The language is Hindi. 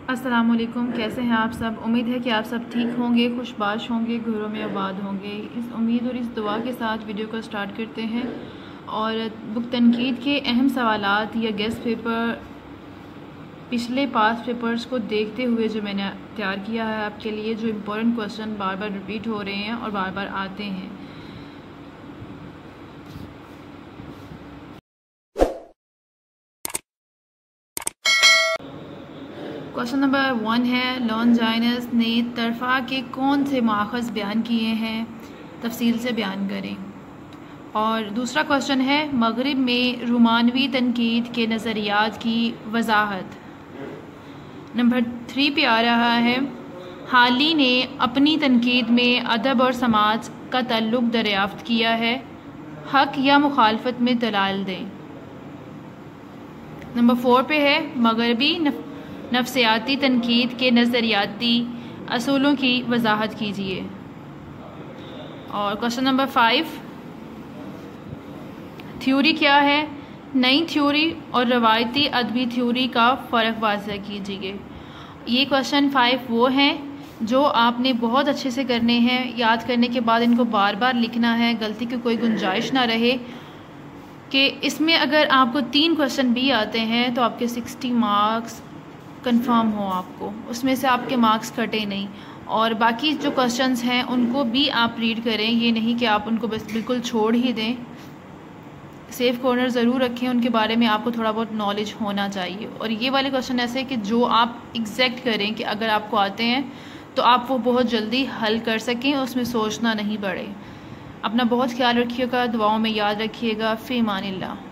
अस्सलामुअलैकुम, कैसे हैं आप सब। उम्मीद है कि आप सब ठीक होंगे, खुशबाश होंगे, घरों में आबाद होंगे। इस उम्मीद और इस दुआ के साथ वीडियो को स्टार्ट करते हैं। और बुक तनकीद के अहम सवालात या गेस्ट पेपर, पिछले पास पेपर्स को देखते हुए जो मैंने तैयार किया है आपके लिए, जो इम्पोर्टेंट क्वेश्चन बार बार रिपीट हो रहे हैं और बार बार आते हैं। क्वेश्चन नंबर 1 है, लॉन्जाइनस ने तरफा के कौन से माखज़ बयान किए हैं, तफसील से बयान करें। और दूसरा क्वेश्चन है, मगरिब में रोमानवी तनकीद के नज़रियात की वजाहत। नंबर 3 पे आ रहा है, हाली ने अपनी तनकीद में अदब और समाज का ताल्लुक़ दरियाफ्त किया है, हक़ या मुखालफत में दलाल दें। नंबर 4 पे है, मगरबी नफ्सियाती तनकीद के नज़रियाती असूलों की वजाहत कीजिए। और क्वेश्चन नंबर 5, थ्योरी क्या है, नई थ्योरी और रवायती अदबी थ्योरी का फ़र्क वाज़ह कीजिए। ये क्वेश्चन 5 वो हैं जो आपने बहुत अच्छे से करने हैं। याद करने के बाद इनको बार बार लिखना है, गलती की कोई गुंजाइश ना रहे कि इसमें अगर आपको 3 क्वेश्चन भी आते हैं तो आपके 60 मार्क्स कंफर्म हो, आपको उसमें से आपके मार्क्स कटे नहीं। और बाकी जो क्वेश्चंस हैं उनको भी आप रीड करें, ये नहीं कि आप उनको बस बिल्कुल छोड़ ही दें। सेफ कॉर्नर ज़रूर रखें, उनके बारे में आपको थोड़ा बहुत नॉलेज होना चाहिए। और ये वाले क्वेश्चन ऐसे कि जो आप एग्जैक्ट करें कि अगर आपको आते हैं तो आप वो बहुत जल्दी हल कर सकें, उसमें सोचना नहीं पड़े। अपना बहुत ख्याल रखिएगा, दुआओं में याद रखिएगा। फ़ी अमानिल्लाह।